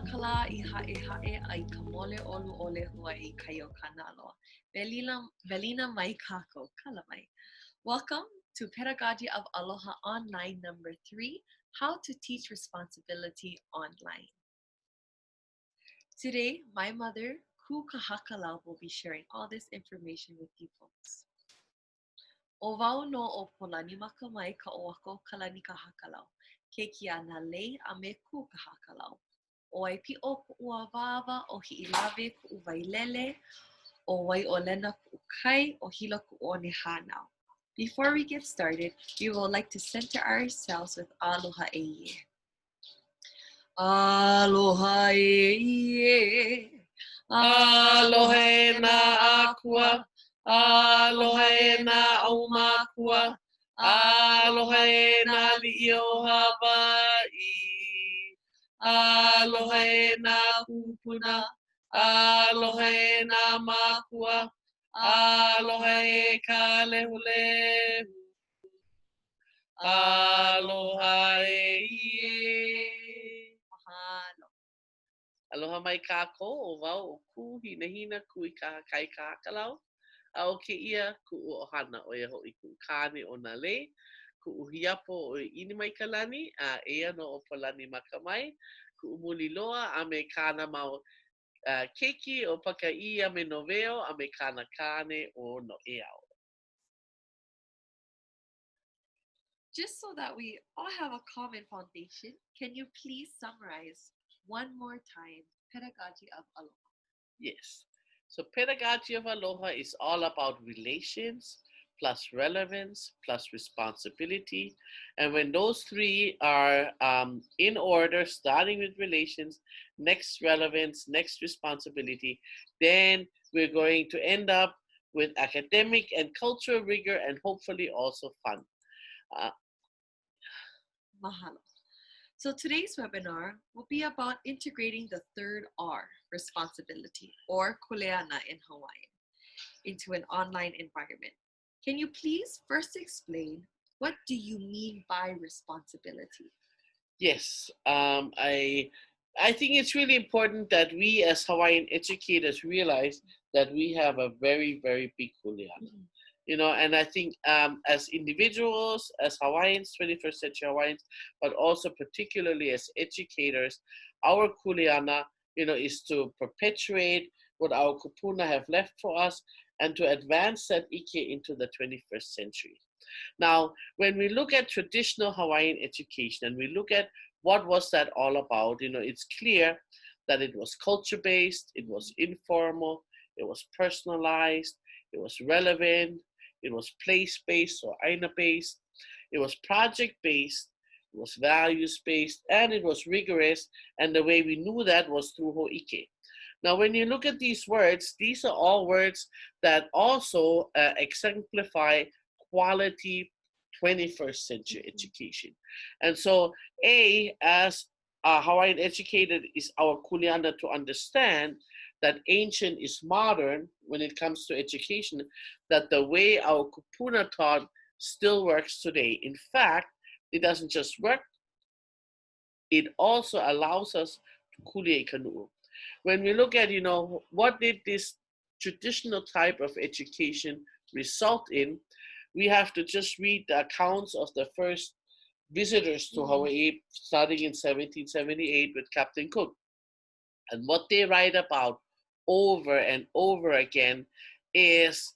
kala I hae hae ai ka mole olu ole hua I Kanaeokana aloha. Velina mai kako, kala mai. Welcome to Pedagogy of Aloha Online number 3, How to Teach Responsibility Online. Today, my mother, Kahakalau, will be sharing all this information with you folks. O wau no o polani makamai ka oako kalani Kahakalau. Ke kia na lei a me Kahakalau. O ai pi o ua wawa o hi ilave ku wailele o wai o lena ku kai o hila ku o ne hanau. Before we get started, we would like to center ourselves with Aloha e. Aloha e. Aloha na akua, aloha na aumakua, aloha na li'io Hawai, aloha na kūpuna, aloha na makua, aloha e ka lehulehu, aloha e ie. Mahalo. Aloha mai kako o wau o ku hina ku I kai Kahakalau. A o ke ia ku o ohana o ia hoi ku kane o na le. Ku uhiapo o ini mai kalani a ea no o palani makamai. Ku umuli loa a me kana mau keiki o pakai a me noveo a me kana kane o no eao. Just so that we all have a common foundation, can you please summarize one more time Pedagogy of Aloha? Yes. So pedagogy of Aloha is all about relations plus relevance plus responsibility. And when those three are in order, starting with relations, next relevance, next responsibility, then we're going to end up with academic and cultural rigor and hopefully also fun. Mahalo. So today's webinar will be about integrating the third R, responsibility, or Kuleana in Hawaiian, into an online environment. Can you please first explain what do you mean by responsibility? Yes, I think it's really important that we as Hawaiian educators realize that we have a very, very big Kuleana. Mhm. You know, and I think as individuals, as Hawaiians, 21st century Hawaiians, but also particularly as educators, our Kuleana, you know, is to perpetuate what our kupuna have left for us and to advance that ike into the 21st century. Now, when we look at traditional Hawaiian education and we look at what was that all about, you know, it's clear that it was culture-based, it was informal, it was personalized, it was relevant, it was place-based or āina-based, it was project-based, it was values-based, and it was rigorous, and the way we knew that was through ho'ike. Now, when you look at these words, these are all words that also exemplify quality 21st century education. And so, as a Hawaiian educator, is our kuleana to understand that ancient is modern when it comes to education, that the way our kupuna taught still works today. In fact, it doesn't just work, it also allows us to kulia kanu. When we look at, you know, what did this traditional type of education result in, we have to just read the accounts of the first visitors to Hawaii starting in 1778 with Captain Cook. And what they write about over and over again is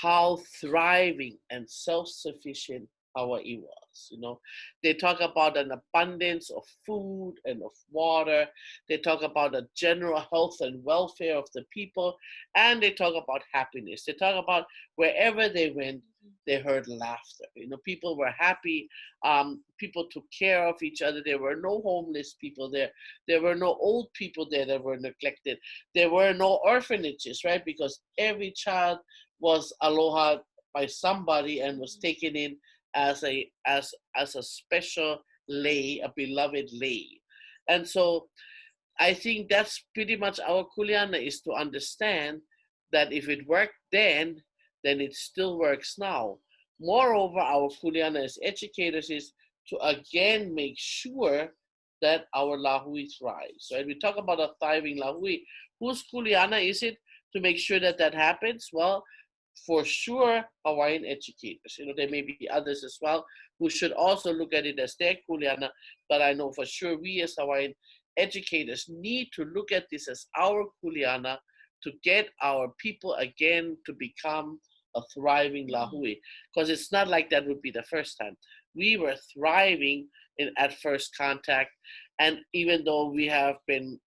how thriving and self-sufficient Hawaii was. You know, they talk about an abundance of food and of water. They talk about the general health and welfare of the people, and they talk about happiness. They talk about wherever they went, they heard laughter. You know, people were happy. People took care of each other. There were no homeless people there. There were no old people there that were neglected. There were no orphanages, right? Because every child was aloha by somebody and was taken in as a special lei, a beloved lei. And so I think that's pretty much our kuleana, is to understand that if it worked then it still works now. Moreover, our kuleana as educators is to again make sure that our lahui thrives. So when we talk about a thriving lahui, whose kuleana is it to make sure that that happens? Well, for sure, Hawaiian educators. There may be others as well who should also look at it as their kuleana, but I know for sure we as Hawaiian educators need to look at this as our kuleana to get our people again to become a thriving lahui. Because it's not like that would be the first time. We were thriving at first contact, and even though we have been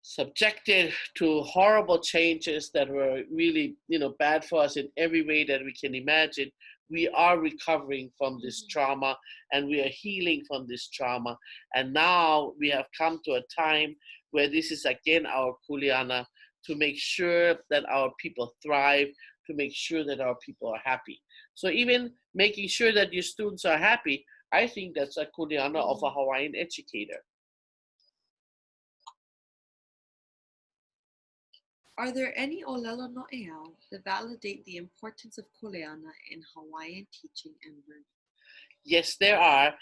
subjected to horrible changes that were really, bad for us in every way that we can imagine, we are recovering from this trauma and we are healing from this trauma. And now we have come to a time where this is again our kuleana to make sure that our people thrive, to make sure that our people are happy. So even making sure that your students are happy, I think that's a kuleana of a Hawaiian educator. Are there any olelo no'eau that validate the importance of Kuleana in Hawaiian teaching and learning? Yes, there are.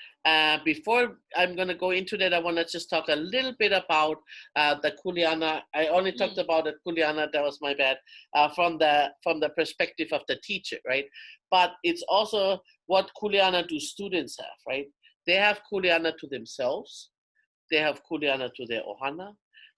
Before I'm going to go into that, I want to just talk a little bit about the Kuleana. I only talked about the Kuleana, that was my bad, from the perspective of the teacher, right? But it's also what Kuleana do students have, right? They have Kuleana to themselves. They have Kuleana to their ohana.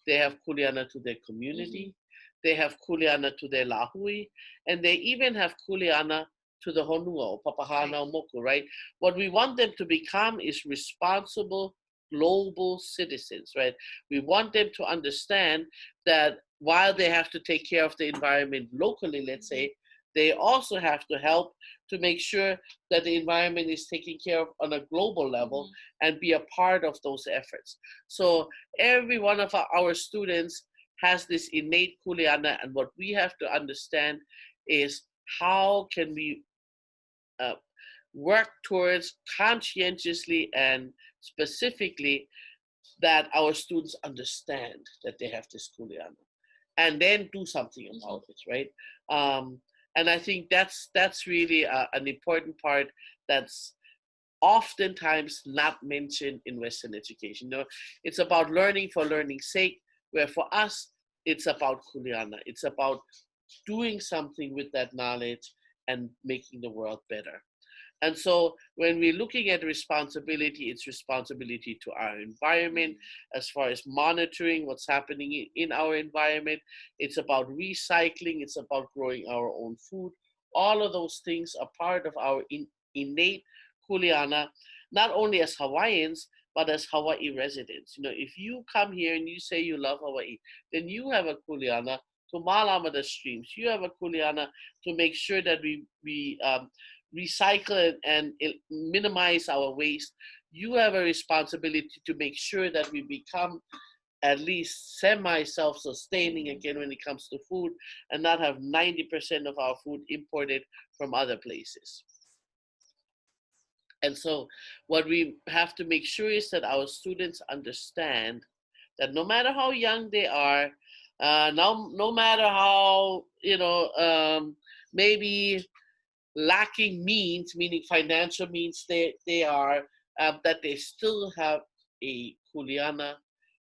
They have Kuleana to their community. They have Kuleana to their lahui. And they even have Kuleana to the honua or papahana o moku, right? What we want them to become is responsible global citizens, right? We want them to understand that while they have to take care of the environment locally, let's say, they also have to help to make sure that the environment is taken care of on a global level and be a part of those efforts. So every one of our students has this innate kuleana, and what we have to understand is how can we work towards conscientiously and specifically that our students understand that they have this kuleana and then do something about it, right? And I think that's really an important part that's oftentimes not mentioned in Western education. It's about learning for learning's sake, where for us, it's about kuleana. It's about doing something with that knowledge and making the world better. And so when we're looking at responsibility, it's responsibility to our environment as far as monitoring what's happening in our environment. It's about recycling. It's about growing our own food. All of those things are part of our innate kuleana, not only as Hawaiians, but as Hawaii residents. If you come here and you say you love Hawaii, then you have a kuleana to malama the streams. You have a kuleana to make sure that we recycle and minimize our waste. You have a responsibility to make sure that we become at least semi-self-sustaining again when it comes to food and not have 90% of our food imported from other places. And so what we have to make sure is that our students understand that no matter how young they are, no matter how, maybe lacking means, meaning financial means they are, that they still have a kuleana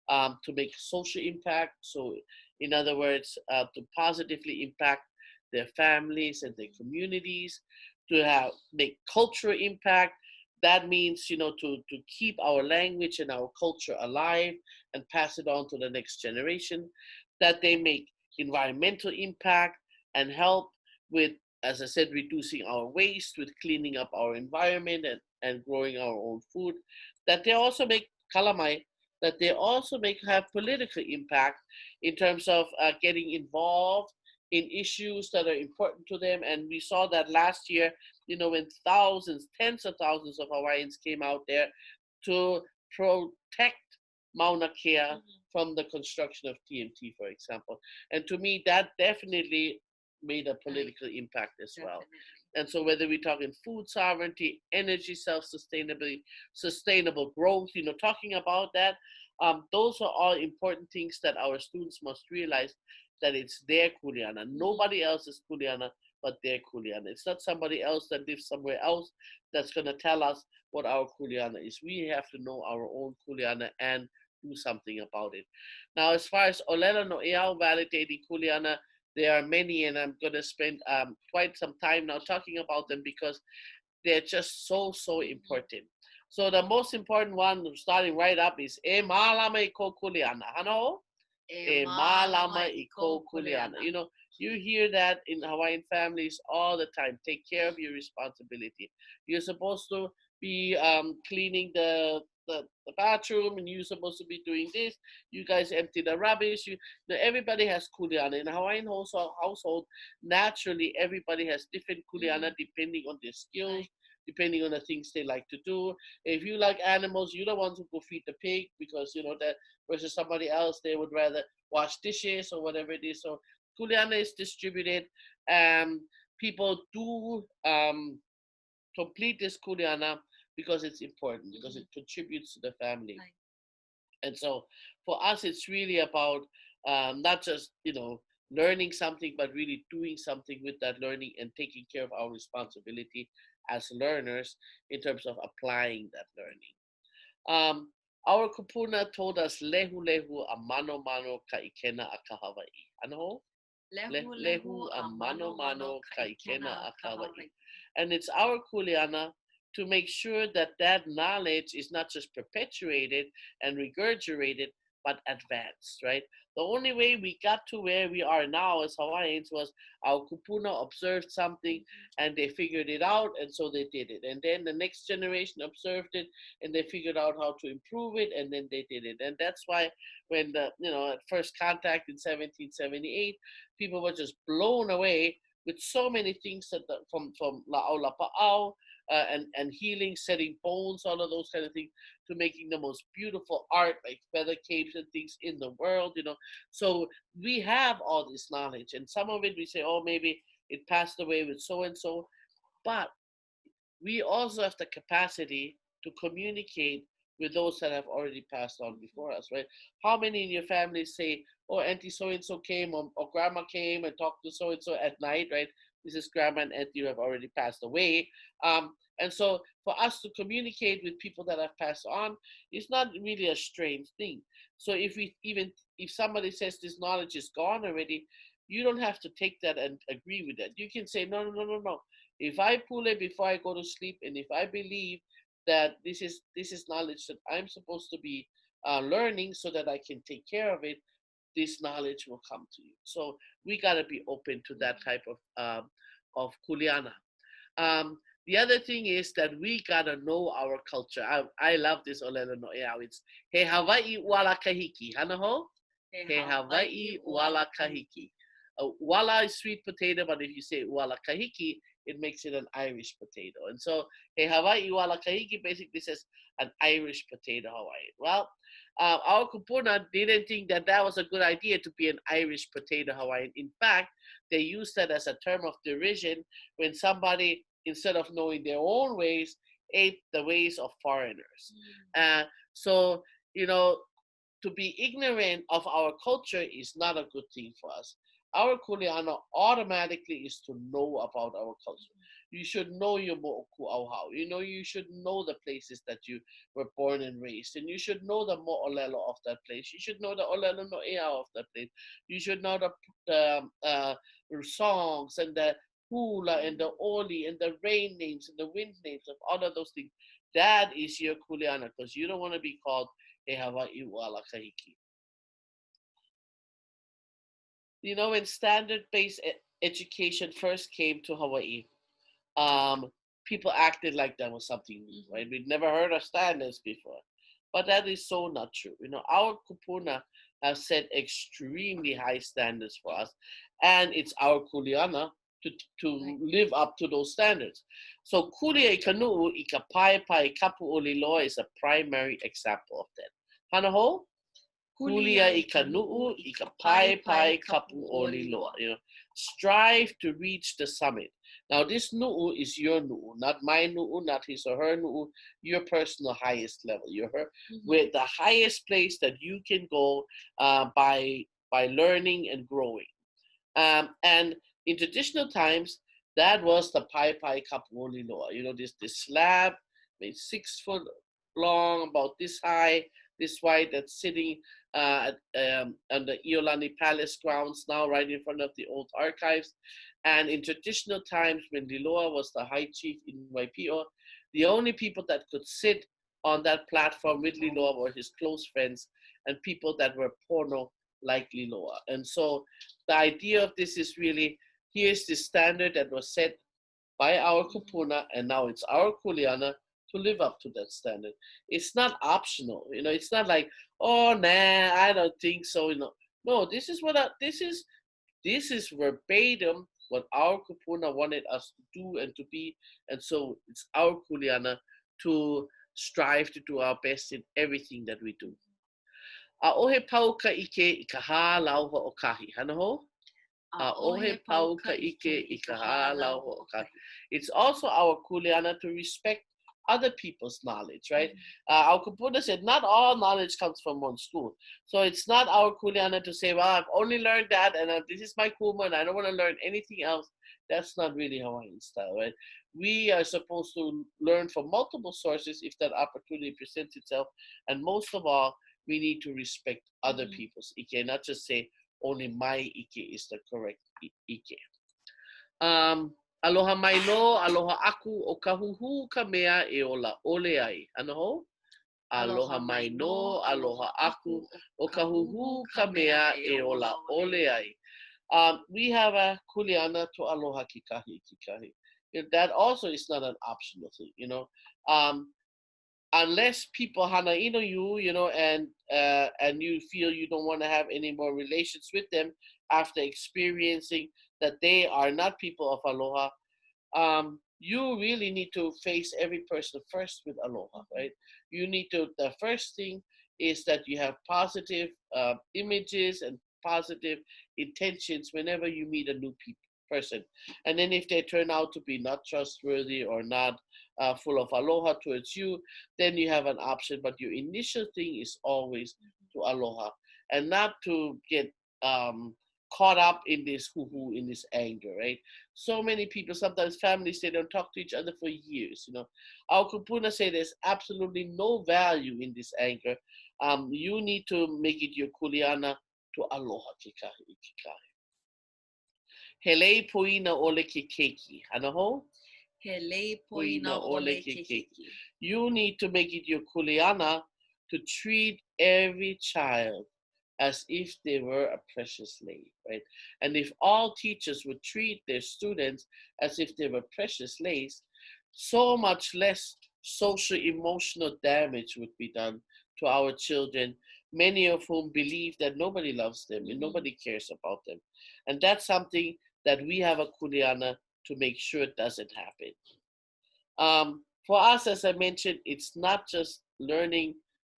to make social impact. So in other words, to positively impact their families and their communities, to make cultural impact. That means, to keep our language and our culture alive and pass it on to the next generation, that they make environmental impact and help with, as I said, reducing our waste, with cleaning up our environment and growing our own food, that they also make kalamai, that they also have political impact in terms of getting involved in issues that are important to them. And we saw that last year, when thousands, tens of thousands of Hawaiians came out there to protect Mauna Kea from the construction of TMT, for example. And to me, that definitely made a political impact as well. And so whether we're talking food sovereignty, energy self-sustainability, sustainable growth, talking about that, those are all important things that our students must realize, that it's their kuleana. Nobody else's kuleana but their Kuleana. It's not somebody else that lives somewhere else that's going to tell us what our Kuleana is. We have to know our own Kuleana and do something about it. Now, as far as olelo no eau validating Kuleana, there are many, and I'm going to spend quite some time now talking about them because they're just so important. So the most important one, starting right up, is e malama iko Kuleana. Hano? E malama iko Kuleana. You know, you hear that in Hawaiian families all the time. Take care of your responsibility. You're supposed to be cleaning the bathroom, and you're supposed to be doing this. You guys empty the rubbish. Everybody has Kuleana. In a Hawaiian household, naturally, everybody has different Kuleana depending on their skills, depending on the things they like to do. If you like animals, you're the ones who go feed the pig because, you know, that versus somebody else, they would rather wash dishes or whatever it is. So Kuleana is distributed. People do complete this Kuleana because it's important, because it contributes to the family. Right. And so for us, it's really about not just, you know, learning something, but really doing something with that learning and taking care of our responsibility as learners in terms of applying that learning. Our kupuna told us lehu lehu a mano mano ka ikena a ka Hawaii. Ano? Lehu a mano mano ka ikena a ka Hawaii. And it's our kuleana to make sure that that knowledge is not just perpetuated and regurgitated, but advanced, right? The only way we got to where we are now as Hawaiians was our kupuna observed something and they figured it out, and so they did it. And then the next generation observed it and they figured out how to improve it, and then they did it. And that's why when the, you know, at first contact in 1778, people were just blown away with so many things that from La'au Lapa'au, and healing, setting bones, all of those kind of things, to making the most beautiful art like feather capes and things in the world, you know. So we have all this knowledge, and some of it we say, oh, maybe it passed away with so and so, but we also have the capacity to communicate with those that have already passed on before us, right? How many in your family say, oh, auntie so and so came, or grandma came and talked to so and so at night, right? This is grandma and auntie who have already passed away. And so for us to communicate with people that have passed on is not really a strange thing. So if somebody says this knowledge is gone already, you don't have to take that and agree with that. You can say, no. If I pull it before I go to sleep, and if I believe that this is knowledge that I'm supposed to be learning so that I can take care of it, this knowledge will come to you. So we got to be open to that type of kuleana. The other thing is that we got to know our culture. I love this olelo no eau. It's he Hawaii wala kahiki. Hanaho? He Hawaii wala kahiki. Wala is sweet potato, but if you say wala kahiki, it makes it an Irish potato. And so he Hawaii wala kahiki basically says an Irish potato Hawaii. Well, our kupuna didn't think that that was a good idea to be an Irish potato Hawaiian. In fact, they used that as a term of derision when somebody, instead of knowing their own ways, ate the ways of foreigners. So, you know, to be ignorant of our culture is not a good thing for us. Our kuleana automatically is to know about our culture. You should know your mo'oku auhau. You know, you should know the places that you were born and raised, and you should know the mo'olelo of that place. You should know the olelo no eau of that place. You should know the songs and the hula and the oli and the rain names and the wind names of all of those things. That is your kuleana, because you don't want to be called e Hawaii wala kahiki. You know, when standard-based education first came to Hawaii, people acted like that was something new, right? We'd never heard of standards before. But that is so not true. You know, our kupuna has set extremely high standards for us, and it's our kuleana to live up to those standards. So kulia kanu ika pai pai kapu olelo is a primary example of that. Hanaho? Kulia ika nu'u, ika pai pai kapu olelo. You know, strive to reach the summit. Now, this nu'u is your nu'u, not my nu'u, not his or her nu'u, your personal highest level. You're with the highest place that you can go by learning and growing. And in traditional times, That was the Pai Pai Kapuoli Loa. You know, this slab made 6 foot long, about this high, this wide, that's sitting on the Iolani Palace grounds now, right in front of the old archives. And in traditional times, when Liloa was the high chief in Waipio, the only people that could sit on that platform with Liloa were his close friends and people that were pono like Liloa. And so the idea of this is really, here's the standard that was set by our kupuna, and now it's our Kuleana to live up to that standard. It's not optional, you know. It's not like, oh nah, I don't think so, you know. No, this is what this is verbatim what our kupuna wanted us to do and to be, and so it's our Kuleana to strive to do our best in everything that we do. A ohe pau ka ike I ka hā lau ho'okahi. Hana ho? A ohe pau ka ike I ka hā lau ho'okahi. It's also our Kuleana to respect other people's knowledge, right? Our kupuna said not all knowledge comes from one school. So it's not our Kuleana to say, well, I've only learned that and this is my kumu and I don't want to learn anything else. That's not really Hawaiian style, right? We are supposed to learn from multiple sources if that opportunity presents itself. And most of all, we need to respect other people's ike, not just say only my ike is the correct ike. Aloha mai no, aloha aku o ka huhu ka mea e ola ole ai. Ano ho? Aloha mai no, aloha aku o ka huhu ka mea e ola ole ai. We have a Kuleana to aloha kikahi kikahi. That also is not an optional thing, you know. Unless people hana ino you, you know, and you feel you don't want to have any more relations with them after experiencing that they are not people of aloha, you really need to face every person first with aloha, right? You need to, the first thing is that you have positive images and positive intentions whenever you meet a new person. And then if they turn out to be not trustworthy or not full of aloha towards you, then you have an option. But your initial thing is always to aloha and not to get caught up in this hoo-hoo, in this anger, right? So many people, sometimes families, they don't talk to each other for years, you know. Our kupuna say there's absolutely no value in this anger. You need to make it your Kuleana to aloha kikahi kikahi. Hele poina ole ke keiki. Hana ho? Hele poina ole ke keiki. You need to make it your Kuleana to treat every child as if they were a precious slave, right? And if all teachers would treat their students as if they were precious slaves, so much less social emotional damage would be done to our children, many of whom believe that nobody loves them and nobody cares about them. And that's something that we have a Kuleana to make sure it doesn't happen. For us, as I mentioned, it's not just learning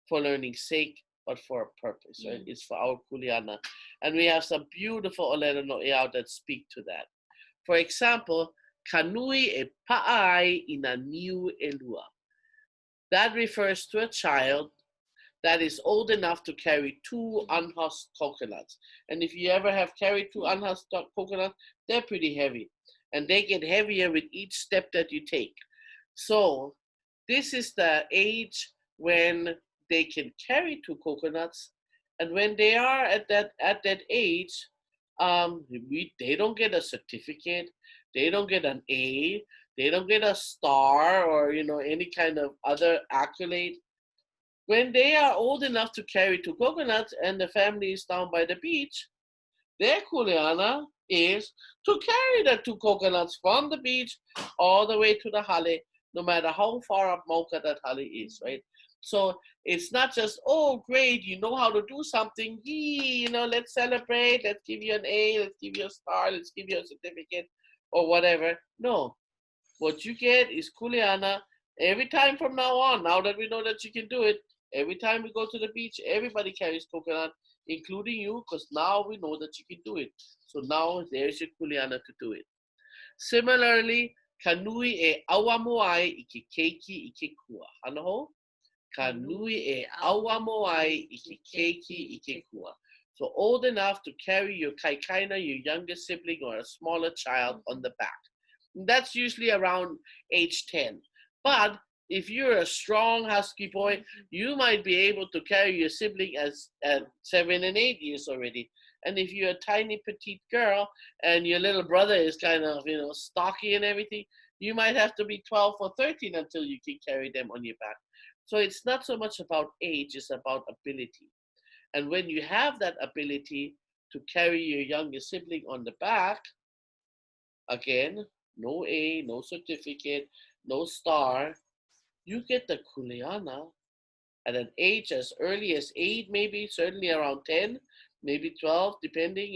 for learning's sake, but for a purpose, right? It's for our Kuleana. And we have some beautiful olelo no eau that speak to that. For example, Kanui e pa'ai ina niu elua. That refers to a child that is old enough to carry 2 unhusked coconuts. And if you ever have carried 2 unhusked coconuts, they're pretty heavy. And they get heavier with each step that you take. So this is the age when they can carry 2 coconuts. And when they are at that age, they don't get a certificate, they don't get an A, they don't get a star or, you know, any kind of other accolade. When they are old enough to carry 2 coconuts and the family is down by the beach, their Kuleana is to carry the 2 coconuts from the beach all the way to the hale, no matter how far up Mauka that hale is, right? So it's not just, oh, great, you know how to do something, yee, you know, let's celebrate, let's give you an A, let's give you a star, let's give you a certificate, or whatever. No, what you get is Kuleana every time from now on, now that we know that you can do it. Every time we go to the beach, everybody carries coconut, including you, because now we know that you can do it. So now there's your Kuleana to do it. Similarly, Kanui e awamoai I ke keiki I ke kua. Hana ho? Kanui e awamoai I ke keiki I ke kua. So old enough to carry your Kaina, your younger sibling or a smaller child on the back. That's usually around age 10. But if you're a strong husky boy, you might be able to carry your sibling as at 7 and 8 years already. And if you're a tiny petite girl and your little brother is kind of, stocky and everything, you might have to be 12 or 13 until you can carry them on your back. So it's not so much about age, it's about ability. And when you have that ability to carry your younger sibling on the back, again, no A, no certificate, no star, you get the Kuleana at an age as early as 8, maybe, certainly around 10, maybe 12, depending,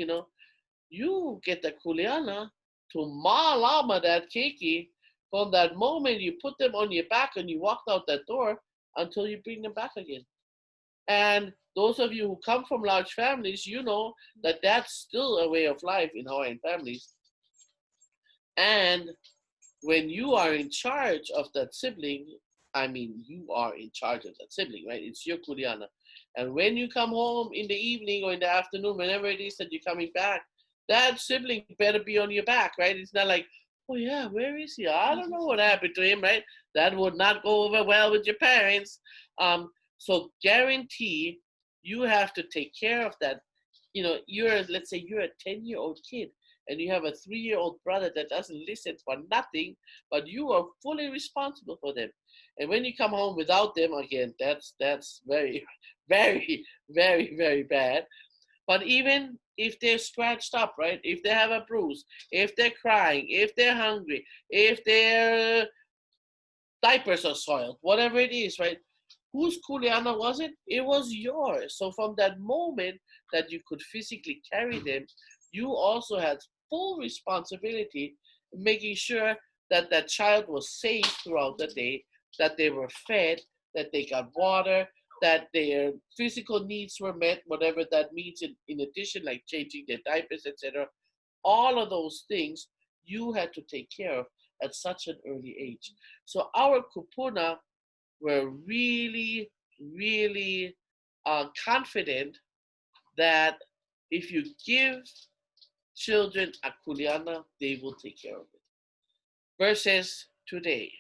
you get the Kuleana to malama that keiki from that moment you put them on your back and you walk out that door until you bring them back again. And those of you who come from large families, you know that that's still a way of life in Hawaiian families. And when you are in charge of that sibling, I mean, you are in charge of that sibling, right? It's your Kuleana. And when you come home in the evening or in the afternoon, whenever it is that you're coming back, that sibling better be on your back, right? It's not like, oh yeah, where is he? I don't know what happened to him, right? That would not go over well with your parents. So guarantee you have to take care of that. Let's say you're a 10-year-old kid and you have a 3-year-old brother that doesn't listen for nothing, but you are fully responsible for them. And when you come home without them again, that's very, very, very, very bad. But even if they're scratched up, right? If they have a bruise, if they're crying, if they're hungry, if their diapers are soiled, whatever it is, right? Whose Kuleana was it? It was yours. So from that moment that you could physically carry them, you also had full responsibility making sure that that child was safe throughout the day, that they were fed, that they got water, that their physical needs were met, whatever that means in addition, like changing their diapers, etc. All of those things you had to take care of at such an early age. So our kupuna were really, really confident that if you give children a kuleana, they will take care of it. Versus today,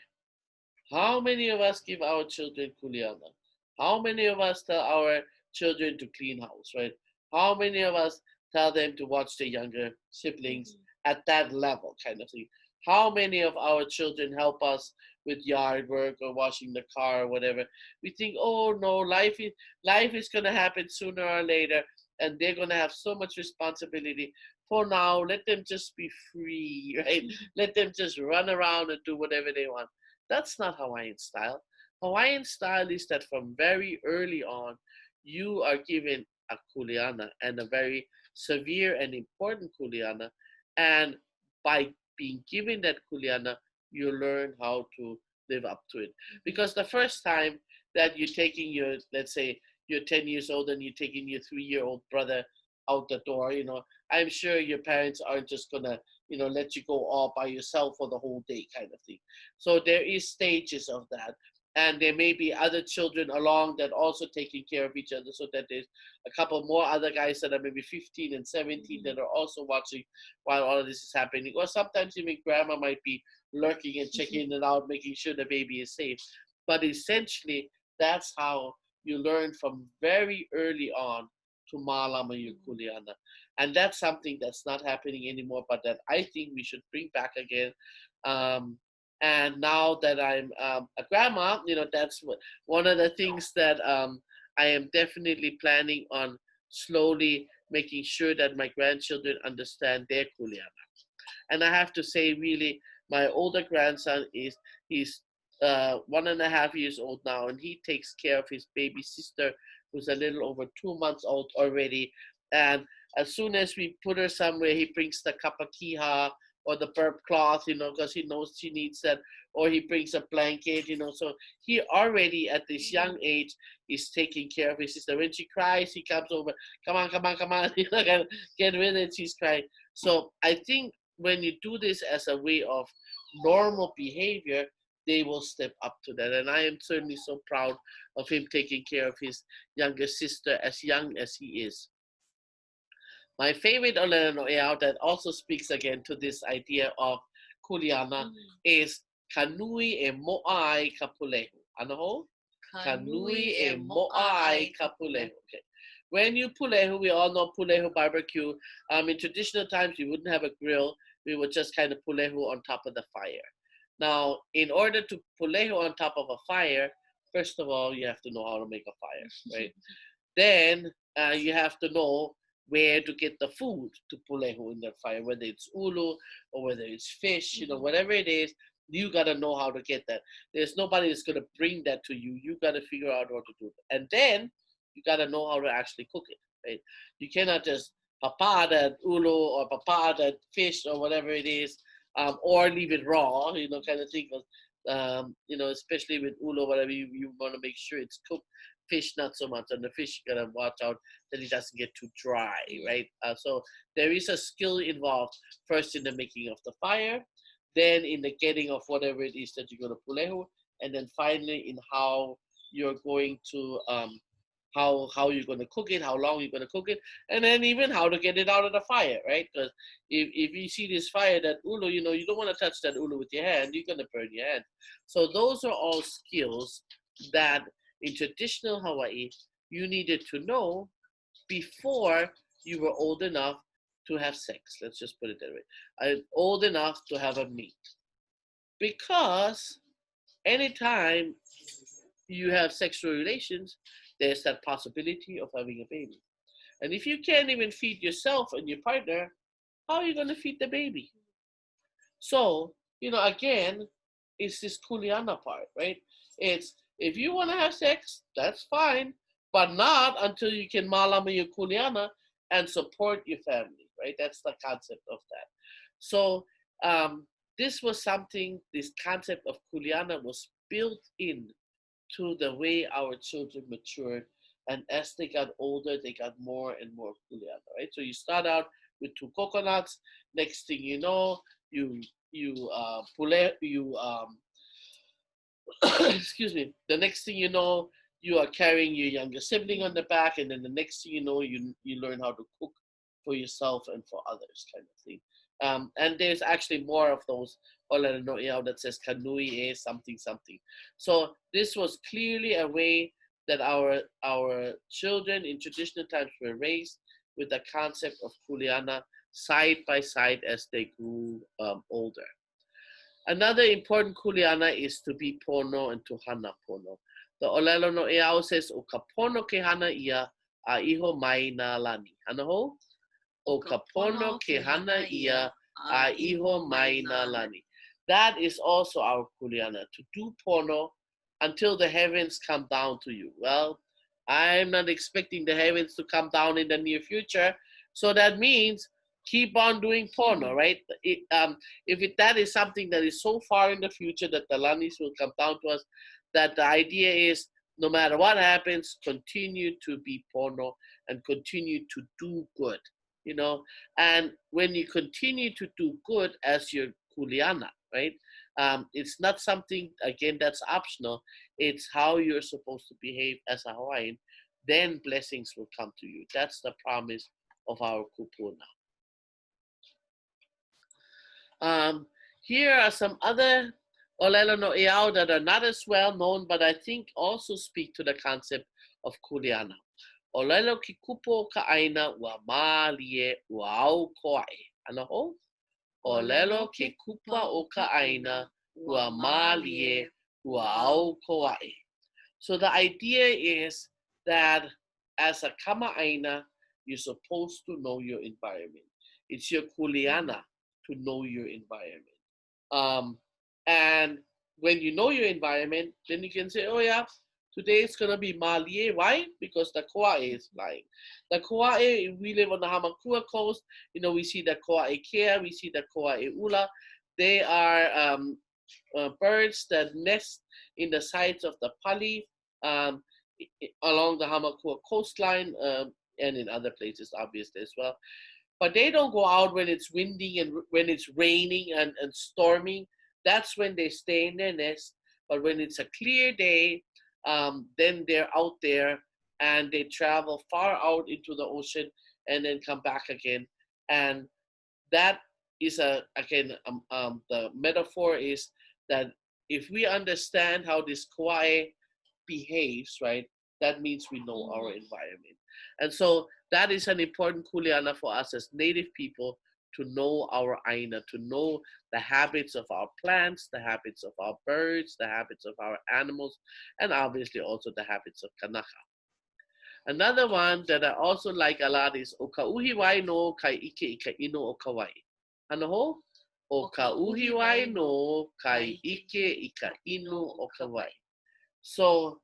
how many of us give our children kuleana? How many of us tell our children to clean house, right? How many of us tell them to watch their younger siblings at that level kind of thing? How many of our children help us with yard work or washing the car or whatever? We think, oh no, life is gonna happen sooner or later, and they're gonna have so much responsibility. For now, let them just be free, right? Let them just run around and do whatever they want. That's not Hawaiian style. Hawaiian style is that from very early on, you are given a kuleana, and a very severe and important kuleana, and by being given that kuleana, you learn how to live up to it. Because the first time that you're taking your, let's say, you're 10 years old and you're taking your 3-year-old brother out the door, I'm sure your parents aren't just gonna, let you go all by yourself for the whole day kind of thing. So there is stages of that. And there may be other children along that also taking care of each other, so that there's a couple more other guys that are maybe 15 and 17 that are also watching while all of this is happening. Or sometimes even grandma might be lurking and checking it out, making sure the baby is safe. But essentially, that's how you learn from very early on to malama your kuleana. And that's something that's not happening anymore, but that I think we should bring back again. And now that I'm a grandma, that's one of the things that I am definitely planning on slowly making sure that my grandchildren understand their kuleana. And I have to say, really, my older grandson he's 1.5 years old now, and he takes care of his baby sister, who's a little over 2 months old already. And as soon as we put her somewhere, he brings the kapakiha or the burp cloth, because he knows she needs that, or he brings a blanket, So he already at this young age is taking care of his sister. When she cries, he comes over, come on, get rid of it, she's crying. So I think when you do this as a way of normal behavior, they will step up to that. And I am certainly so proud of him taking care of his younger sister as young as he is. My favorite olelo that also speaks again to this idea of Kuleana is Kanui e mo'ai ka pulehu. Ano ho? Kanui e mo'ai ka pulehu. Okay. When you pulehu, we all know pulehu barbecue. In traditional times, we wouldn't have a grill. We would just kind of pulehu on top of the fire. Now, in order to pulehu on top of a fire, first of all, you have to know how to make a fire, right? Then you have to know where to get the food to pulehu in the fire, whether it's ulu or whether it's fish, whatever it is, you got to know how to get that. There's nobody that's going to bring that to you. You got to figure out how to do it. And then you got to know how to actually cook it, right? You cannot just papa that ulu or papa that fish or whatever it is, or leave it raw, kind of thing. Especially with ulu, whatever, you want to make sure it's cooked. Fish, not so much. And the fish, you got to watch out that it doesn't get too dry, right? So there is a skill involved, first in the making of the fire, then in the getting of whatever it is that you're going to pulehu, and then finally in how you're going to how you're going to cook it, how long you're going to cook it, and then even how to get it out of the fire, right? Because if you see this fire, that ulu, you don't want to touch that ulu with your hand, you're going to burn your hand. So those are all skills that in traditional Hawaii you needed to know before you were old enough to have sex. Let's just put it that way. Old enough to have a mate. Because anytime you have sexual relations, there's that possibility of having a baby. And if you can't even feed yourself and your partner, how are you going to feed the baby? So, again, it's this Kuleana part, right? It's if you want to have sex, that's fine, but not until you can malama your Kuleana and support your family, right? That's the concept of that. So this concept of Kuleana was built in to the way our children matured, and as they got older, they got more and more Kuleana, right? So you start out with 2 coconuts. Next thing you know, excuse me. The next thing you know, you are carrying your younger sibling on the back, and then the next thing you know, you learn how to cook for yourself and for others, kind of thing. And there's actually more of those olelo that says Kanui is something something. So this was clearly a way that our children in traditional times were raised with the concept of Kuleana side by side as they grew older. Another important Kuleana is to be pono and to hana pono. The olelo no eao says, o ka pono ke hana ia a iho mai na lani. Hana ho? O ka pono ke hana ia a iho mai na lani. That is also our Kuleana, to do pono until the heavens come down to you. Well, I'm not expecting the heavens to come down in the near future. So that means keep on doing pono, right? That is something that is so far in the future that the lanis will come down to us, that the idea is no matter what happens, continue to be pono and continue to do good, And when you continue to do good as your Kuleana, right? It's not something, again, that's optional. It's how you're supposed to behave as a Hawaiian. Then blessings will come to you. That's the promise of our kupuna. Here are some other olelo no eao that are not as well known, but I think also speak to the concept of Kuleana. Olelo ki kupo ka āina ua mālie ua au koae. Ano ho? Olelo ki kupa o ka āina ua mālie ua au koae. So the idea is that as a kama āina, you're supposed to know your environment. It's your Kuleana to know your environment. And when you know your environment, then you can say, oh yeah, today it's going to be malie. Why? Because the koae is flying. The koae, we live on the Hamakua coast. We see the koae kea, we see the koae ula. They are birds that nest in the sides of the pali along the Hamakua coastline and in other places, obviously, as well. But they don't go out when it's windy and when it's raining and storming. That's when they stay in their nest. But when it's a clear day, then they're out there and they travel far out into the ocean and then come back again. And that is the metaphor is that if we understand how this kauai behaves, right, that means we know our environment. And so that is an important kuleana for us as native people, to know our āina, to know the habits of our plants, the habits of our birds, the habits of our animals, and obviously also the habits of kanaka. Another one that I also like a lot is o ka uhiwai no kai ike i ka ino o Kauai. Ano ho? O ka uhiwai no kai ike i ka ino o Kauai. So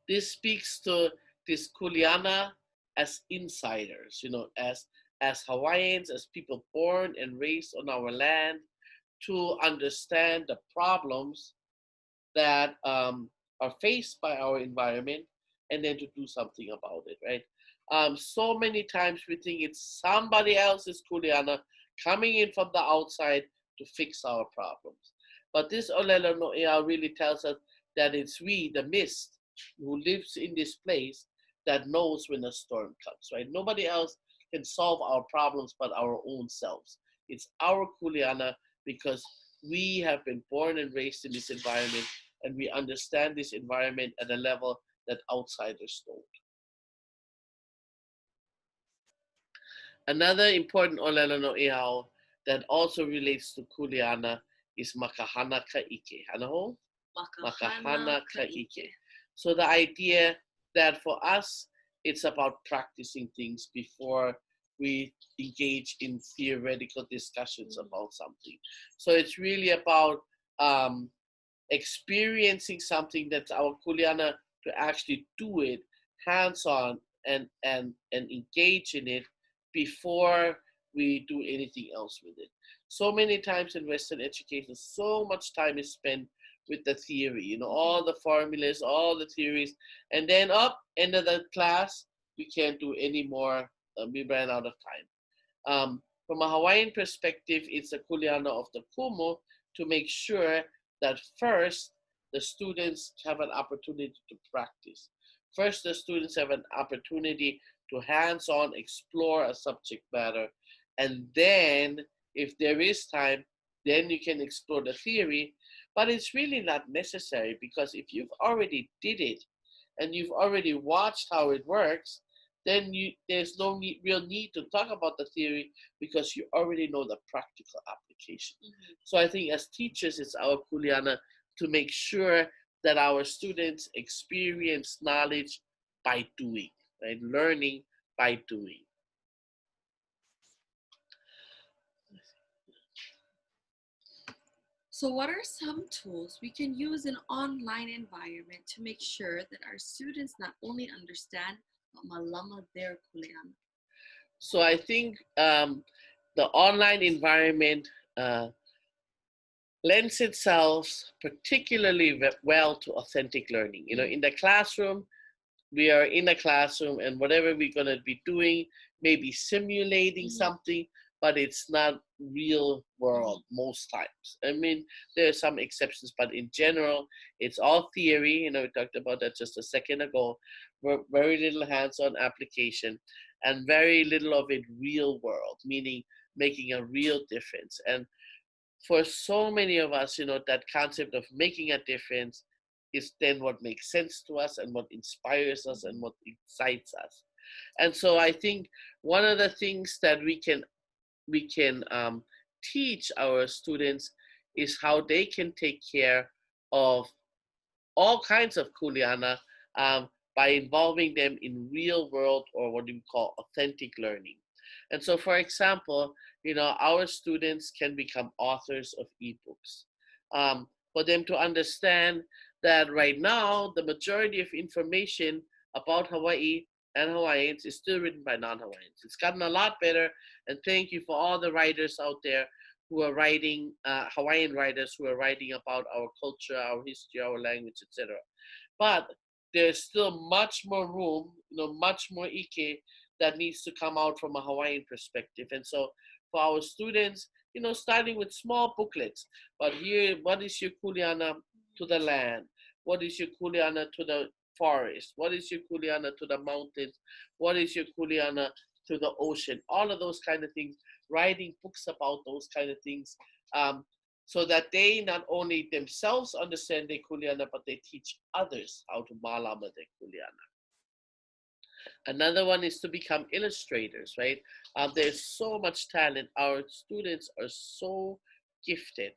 this speaks to this Kuleana as insiders, as Hawaiians, as people born and raised on our land, to understand the problems that are faced by our environment, and then to do something about it, right? So many times we think it's somebody else's Kuleana coming in from the outside to fix our problems. But this Olelo no Ea really tells us that it's we, the mist, who lives in this place, that knows when a storm comes, right? Nobody else can solve our problems but our own selves. It's our Kuleana because we have been born and raised in this environment, and we understand this environment at a level that outsiders don't. Another important olelo no iao that also relates to Kuleana is makahana kaike. Ano? Makahana kaike. So the idea that for us, it's about practicing things before we engage in theoretical discussions about something. So it's really about experiencing something that's our Kuleana, to actually do it hands-on and engage in it before we do anything else with it. So many times in Western education, so much time is spent with the theory, all the formulas, all the theories, and then end of the class, we can't do any more. We ran out of time. From a Hawaiian perspective, it's a kuleana of the kumu to make sure that first the students have an opportunity to practice. First, the students have an opportunity to hands-on explore a subject matter, and then if there is time, then you can explore the theory. But it's really not necessary, because if you've already did it and you've already watched how it works, then there's no real need to talk about the theory, because you already know the practical application. So I think as teachers, it's our kuleana to make sure that our students experience knowledge by doing, right? Learning by doing. So what are some tools we can use in online environment to make sure that our students not only understand, but malama their kuleana? So I think the online environment lends itself particularly well to authentic learning. In the classroom, we are in a classroom, and whatever we're going to be doing, maybe simulating something, but it's not real world most times. I mean, there are some exceptions, but in general, it's all theory. We talked about that just a second ago. Very little hands-on application, and very little of it real world, meaning making a real difference. And for so many of us, that concept of making a difference is then what makes sense to us, and what inspires us, and what excites us. And so I think one of the things that we can teach our students is how they can take care of all kinds of kuleana by involving them in real world, or what we call authentic learning. And so, for example, our students can become authors of ebooks. For them to understand that right now, the majority of information about Hawaii and Hawaiians is still written by non-Hawaiians. It's gotten a lot better, and thank you for all the writers out there who are writing, Hawaiian writers who are writing about our culture, our history, our language, etc. But there's still much more room, much more ike that needs to come out from a Hawaiian perspective. And so for our students, starting with small booklets, but here, what is your kuleana to the land? What is your kuleana to the forest? What is your kuleana to the mountains? What is your kuleana to the ocean, all of those kind of things, writing books about those kind of things, so that they not only themselves understand the Kuleana, but they teach others how to malama the Kuleana. Another one is to become illustrators, right? There's so much talent. Our students are so gifted.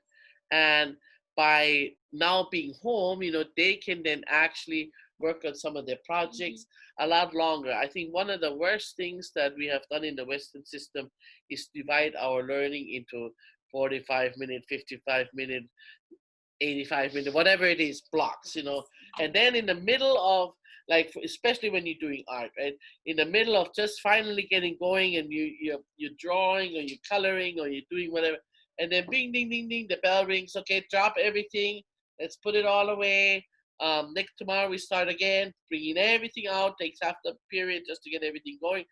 And by now being home, they can then actually work on some of their projects a lot longer. I think one of the worst things that we have done in the Western system is divide our learning into 45-minute, 55-minute, 85-minute, whatever it is, blocks. And then in the middle of, like, especially when you're doing art, right? In the middle of just finally getting going, and you're drawing, or you're coloring, or you're doing whatever, and then bing, ding, ding, ding, the bell rings. Okay, drop everything. Let's put it all away. Next tomorrow we start again, bringing everything out. Takes half the period just to get everything going.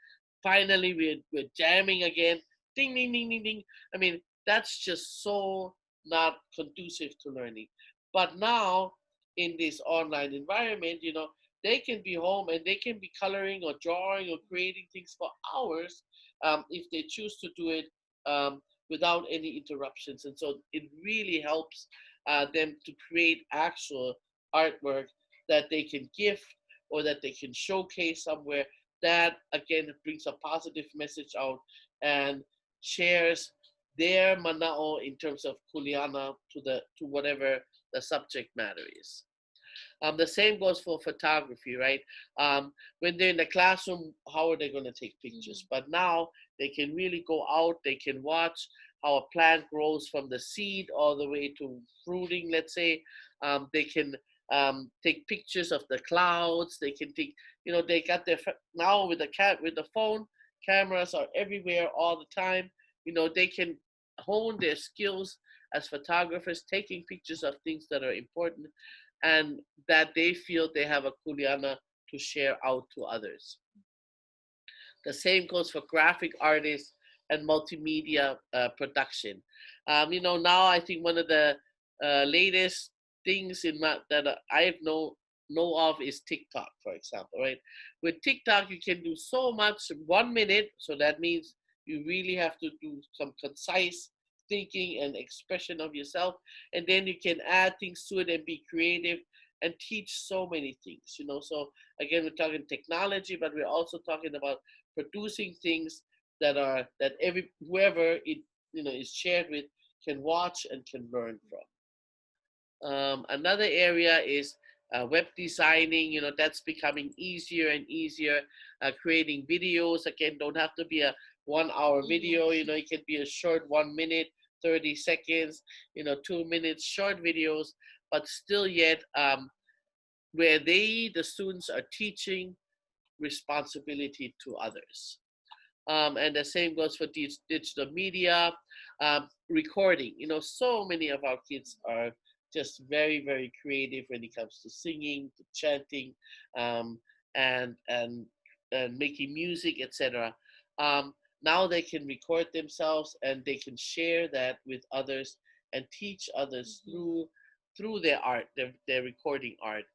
Finally, we're jamming again. Ding, ding, ding, ding, ding. I mean, that's just so not conducive to learning. But now, in this online environment, they can be home and they can be coloring or drawing or creating things for hours, if they choose to do it, without any interruptions. And so it really helps them to create actual artwork that they can gift or that they can showcase somewhere. That again brings a positive message out and shares their manao in terms of Kuleana to whatever the subject matter is. The same goes for photography, right? When they're in the classroom, how are they going to take pictures? But now they can really go out, they can watch how a plant grows from the seed all the way to fruiting, let's say. They can take pictures of the clouds. They can take, they got their, now with the phone, cameras are everywhere all the time. They can hone their skills as photographers, taking pictures of things that are important and that they feel they have a Kuleana to share out to others. The same goes for graphic artists and multimedia production. Now I think one of the latest things that I know of is TikTok, for example, right? With TikTok, you can do so much in 1 minute, so that means you really have to do some concise thinking and expression of yourself, and then you can add things to it and be creative and teach so many things. So again, we're talking technology, but we're also talking about producing things that whoever it is shared with can watch and can learn from. Another area is web designing. That's becoming easier and easier. Creating videos, again, don't have to be a 1 hour video. It can be a short 1 minute, 30 seconds, 2 minutes, short videos, but still yet where the students are teaching responsibility to others. And the same goes for digital media, recording. So many of our kids are just very, very creative when it comes to singing, to chanting, and making music, etc. Now they can record themselves and they can share that with others and teach others through their art, their recording art.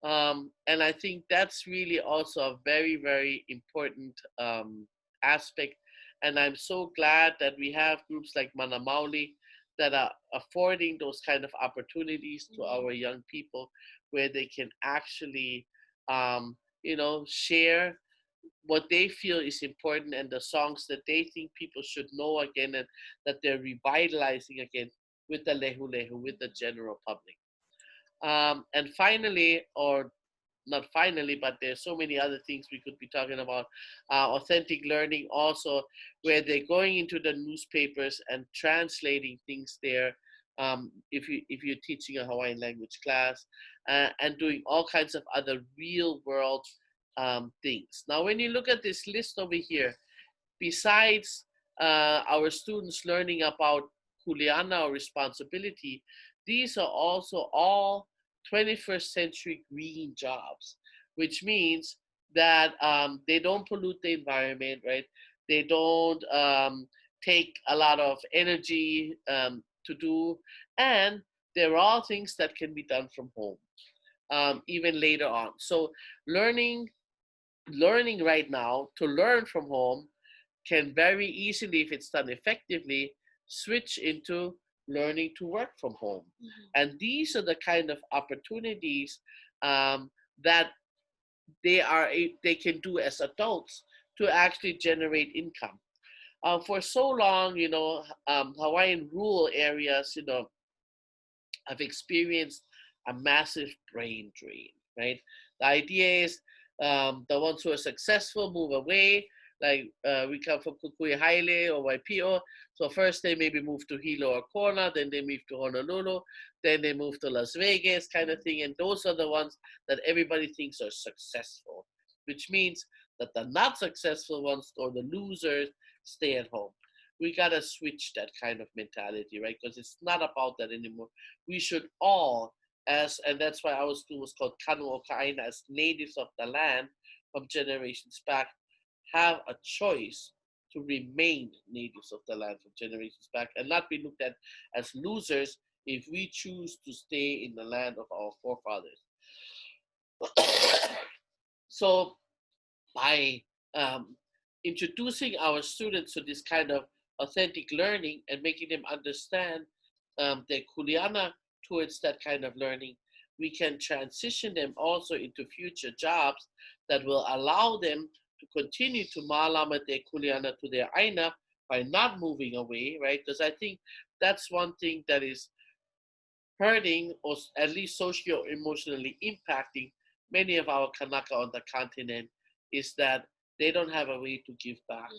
And I think that's really also a very, very important aspect. And I'm so glad that we have groups like Mana Maoli that are affording those kind of opportunities to our young people, where they can actually, share what they feel is important and the songs that they think people should know again, and that they're revitalizing again with the lehu lehu, with the general public. And finally, or not finally, but there's so many other things we could be talking about. Authentic learning also, where they're going into the newspapers and translating things there. If you're teaching a Hawaiian language class, and doing all kinds of other real world things. Now, when you look at this list over here, besides our students learning about Kuleana or responsibility, these are also all 21st century green jobs, which means that they don't pollute the environment, right? They don't take a lot of energy to do, and they're all things that can be done from home, even later on. So learning right now to learn from home can very easily, if it's done effectively, switch into learning to work from home. And these are the kind of opportunities that they can do as adults to actually generate income. For so long, Hawaiian rural areas, have experienced a massive brain drain, right? The idea is the ones who are successful move away. Like we come from Kukui Haile or Waipio. So first they maybe move to Hilo or Kona, then they move to Honolulu, then they move to Las Vegas kind of thing. And those are the ones that everybody thinks are successful, which means that the not successful ones or the losers stay at home. We got to switch that kind of mentality, right? Because it's not about that anymore. We should all, and that's why our school was called Kanaeokana, as natives of the land from generations back, have a choice to remain natives of the land from generations back and not be looked at as losers if we choose to stay in the land of our forefathers. So by introducing our students to this kind of authentic learning and making them understand their Kuleana towards that kind of learning, we can transition them also into future jobs that will allow them to continue to malama their Kuleana to their āina by not moving away, right? Because I think that's one thing that is hurting or at least socio-emotionally impacting many of our Kanaka on the continent is that they don't have a way to give back,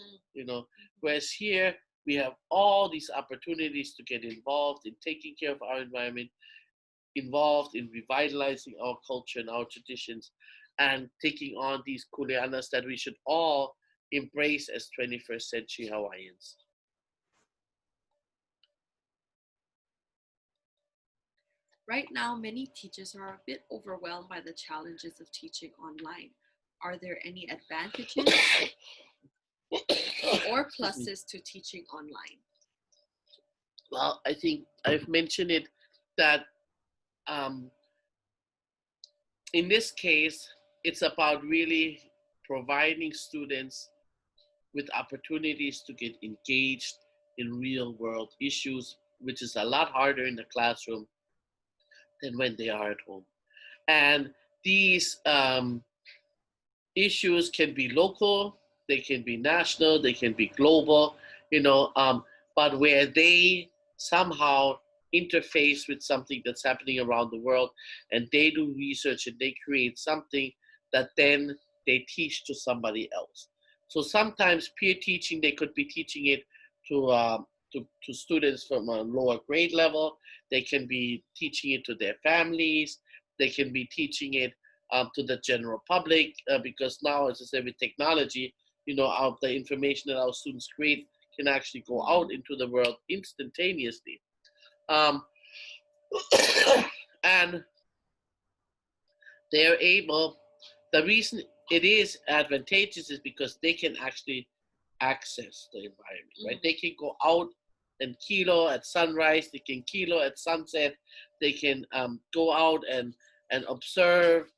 Whereas here we have all these opportunities to get involved in taking care of our environment, involved in revitalizing our culture and our traditions, and taking on these kuleanas that we should all embrace as 21st century Hawaiians. Right now, many teachers are a bit overwhelmed by the challenges of teaching online. Are there any advantages or pluses to teaching online? Well, I think I've mentioned it that in this case, it's about really providing students with opportunities to get engaged in real world issues, which is a lot harder in the classroom than when they are at home. And these issues can be local, they can be national, they can be global, but where they somehow interface with something that's happening around the world and they do research and they create something that then they teach to somebody else. So sometimes peer teaching, they could be teaching it to students from a lower grade level. They can be teaching it to their families. They can be teaching it to the general public because now, as I said, with technology, the information that our students create can actually go out into the world instantaneously. And they're able, the reason it is advantageous is because they can actually access the environment, right? They can go out and kilo at sunrise, they can kilo at sunset, they can go out and observe,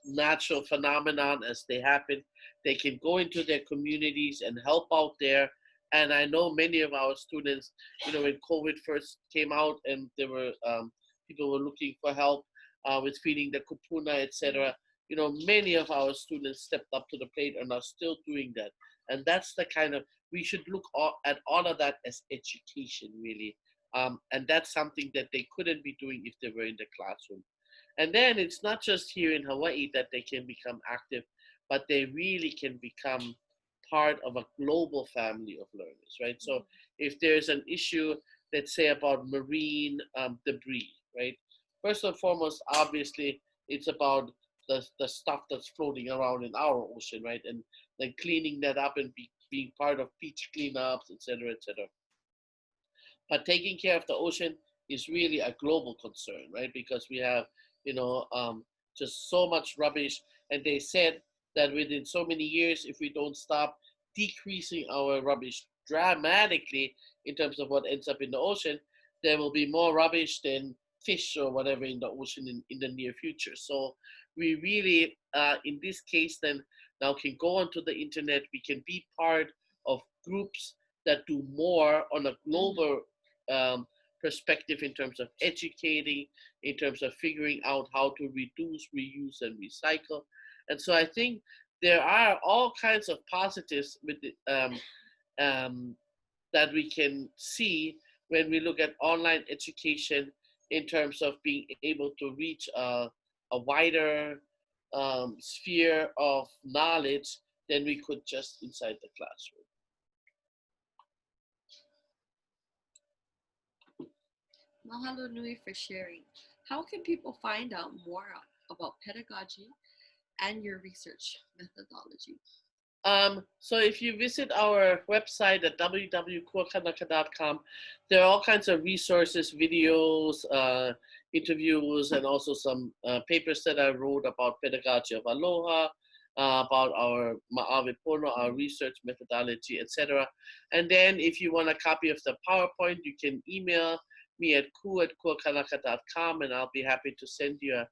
natural phenomenon as they happen. They can go into their communities and help out there. And I know many of our students, when COVID first came out and there were people were looking for help with feeding the kūpuna, etc. Many of our students stepped up to the plate and are still doing that. And that's the kind of, we should look at all of that as education, really. And that's something that they couldn't be doing if they were in the classroom. And then it's not just here in Hawaii that they can become active, but they really can become part of a global family of learners, right? So if there's an issue, let's say about marine debris, right? First and foremost, obviously, it's about the stuff that's floating around in our ocean, right? And then cleaning that up and being part of beach cleanups, et cetera, et cetera. But taking care of the ocean is really a global concern, right? Because we have, just so much rubbish. And they said that within so many years, if we don't stop decreasing our rubbish dramatically in terms of what ends up in the ocean, there will be more rubbish than fish or whatever in the ocean in the near future. So we really, in this case, then now can go onto the internet. We can be part groups that do more on a global perspective in terms of educating, in terms of figuring out how to reduce, reuse, and recycle. And so I think there are all kinds of positives with that we can see when we look at online education in terms of being able to reach a wider sphere of knowledge than we could just inside the classroom. Mahalo nui for sharing. How can people find out more about pedagogy and your research methodology? So if you visit our website at www.kuakanaka.com, there are all kinds of resources, videos, interviews, and also some papers that I wrote about pedagogy of Aloha, about our Ma'awe Pono, our research methodology, etc. And then if you want a copy of the PowerPoint, you can email me at ku@kuakanaka.com, and I'll be happy to send you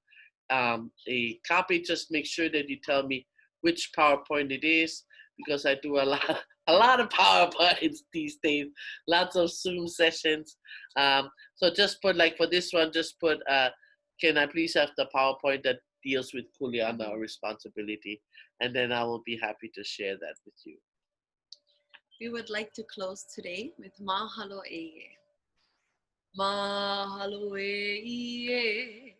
a copy. Just make sure that you tell me which PowerPoint it is, because I do a lot of PowerPoints these days, lots of Zoom sessions. So just put, like for this one, just put, can I please have the PowerPoint that deals with Kuleana or responsibility, and then I will be happy to share that with you. We would like to close today with Mahalo e. Mahalo e.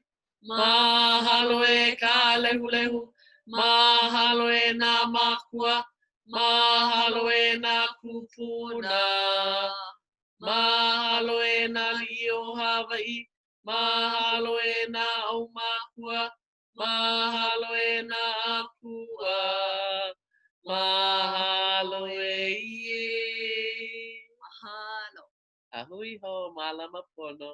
Mahalo e ka lehu lehu. Mahalo e nā makua. Mahalo e nā kūpuna. Mahalo e nā li'o Hawai. Mahalo e nā au makua. Mahalo e nā akua. Mahalo e ie. Mahalo. Ahui ho, malama pono.